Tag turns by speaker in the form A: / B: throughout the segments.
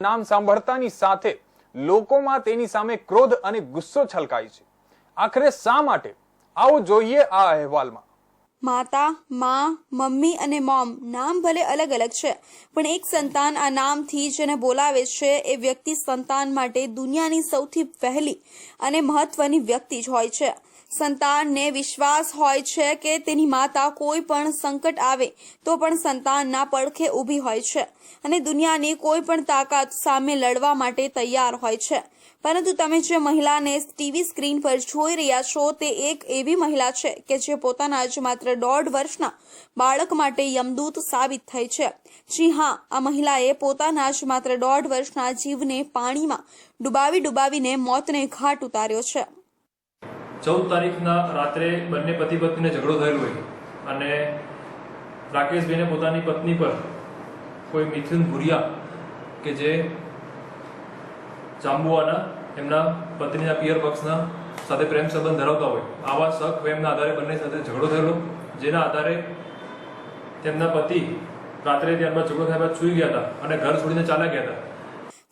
A: નામ સાંભળતાની સાથે લોકોમાં તેની સામે ક્રોધ અને ગુસ્સો છલકાય છે। આખરે શા માટે? આવો જોઈએ આ અહેવાલમાં।
B: માતા, માં, મમ્મી અને મોમ નામ ભલે અલગ અલગ છે, પણ એક સંતાન આ નામથી જેને બોલાવે છે એ વ્યક્તિ સંતાન માટે દુનિયાની સૌથી પહેલી અને મહત્વની વ્યક્તિ જ હોય છે। સંતાનને વિશ્વાસ હોય છે કે તેની માતા કોઈ પણ સંકટ આવે તો પણ સંતાનના પડખે ઊભી હોય છે અને દુનિયાની કોઈ પણ તાકાત સામે લડવા માટે તૈયાર હોય છે। પરંતુ તમે જે મહિલાને ટીવી સ્ક્રીન પર જોઈ રહ્યા છો તે એક એવી મહિલા છે કે જે પોતાના જ માત્ર 1.5 વર્ષના બાળક માટે યમદૂત સાબિત થઈ છે। જી હા, આ મહિલાએ પોતાના જ માત્ર 1.5 વર્ષના જીવને પાણીમાં ડુબાવીને મોતને ઘાટ ઉતાર્યો છે।
C: 14 તારીખના રાત્રે બંને પતિ પત્નીને ઝઘડો થયેલો હોય અને રાકેશભાઈને પોતાની પત્ની પર કોઈ મિથુન ભુરિયા કે જે જાંબુવાના એમના પત્નીના પિયર પક્ષના સાથે પ્રેમ સંબંધ ધરાવતા હોય આવા શક વહેમના આધારે બંને સાથે ઝઘડો થયેલો, જેના આધારે તેમના પતિ રાત્રે ત્યારબાદ ઝઘડો થયા બાદ સૂઈ ગયા હતા અને ઘર છોડીને ચાલ્યા ગયા હતા।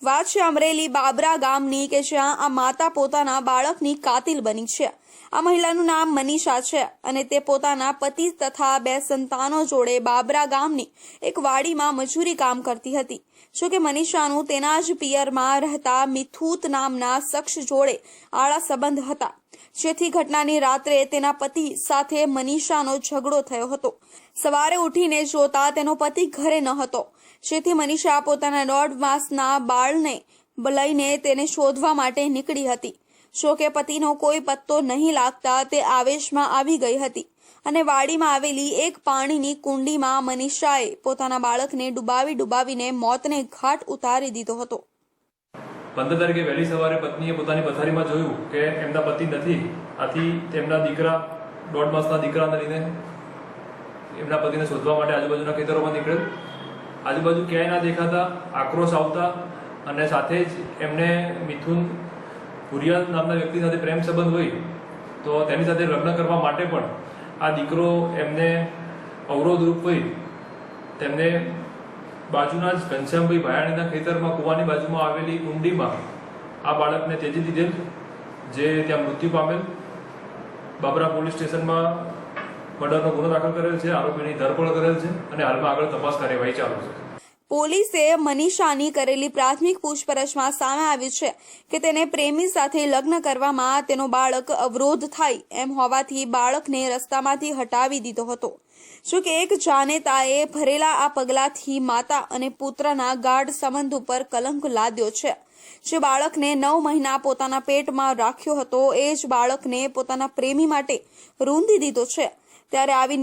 B: વાત છે અમરેલી બાબરા ગામની કે જ્યાં આ માતા પોતાના બાળકની કાતિલ બની છે। આ મહિલાનું નામ મનીષા છે અને તે પોતાના પતિ તથા 2 સંતાનો જોડે બાબરા ગામની એક વાડીમાં મજૂરી કામ કરતી હતી। જોકે મનીષાનું તેના જ પિયરમાં રહેતા મિથુત નામના શખ્સ જોડે આળા સંબંધ હતા, જેથી ઘટનાની રાત્રે તેના પતિ સાથે મનીષાનો ઝઘડો થયો હતો। સવારે ઉઠીને જોતા તેનો પતિ ઘરે ન હતો, જેથી મનીષા પોતાના 1.5 માસના બાળને લઈને તેને શોધવા માટે નીકળી હતી। જોકે પતિનો કોઈ પત્તો નહીં લાગતા તે આવેશમાં આવી ગઈ હતી અને વાડીમાં આવેલી એક પાણીની કુંડીમાં મનીષાએ પોતાના બાળકને ડુબાવીને મોતને ઘાટ ઉતારી દીધો હતો।
C: 15 તારીખે વહેલી સવારે પત્નીએ પોતાની પથારીમાં જોયું કે એમના પતિ નથી। આથી તેમના દીકરા 1.5 માસના દીકરાને લઈને એમના પતિને શોધવા માટે આજુબાજુના ખેતરોમાં નીકળેલ। આજુબાજુ ક્યાંય ના દેખાતા આક્રોશ આવતા અને સાથે જ એમને મિથુન ભુરિયા નામના વ્યક્તિ સાથે પ્રેમ સંબંધ હોય તો તેની સાથે લગ્ન કરવા માટે પણ આ દીકરો એમને અવરોધરૂપ હોય તેમને બાજુના જ ઘનશ્યામભાઈ ભાયાણીના ખેતરમાં કૂવાની બાજુમાં આવેલી કુંડીમાં આ બાળકને ત્યજી દીધેલ, જે ત્યાં મૃત્યુ પામેલ। બાબરા પોલીસ સ્ટેશનમાં મર્ડરનો ગુનો દાખલ કરેલ છે, આરોપીની ધરપકડ કરેલ છે અને હાલમાં આગળ તપાસ કાર્યવાહી ચાલુ છે।
B: પોલીસે મનીષાની કરેલી પ્રાથમિક પૂછપરછમાં સામે આવ્યું છે કે તેને પ્રેમી સાથે લગ્ન કરવામાં તેનો બાળક અવરોધ થાય એમ હોવાથી બાળકને રસ્તામાંથી હટાવી દીધો હતો। જોકે એક જાણેતાએ ભરેલા આ પગલાથી માતા અને પુત્રના ગાઢ સંબંધ ઉપર કલંક લાદ્યો છે। જે બાળકને 9 મહિના પોતાના પેટમાં રાખ્યો હતો એ જ બાળકને પોતાના પ્રેમી માટે રૂંધી દીધો છે। ત્યારે આવી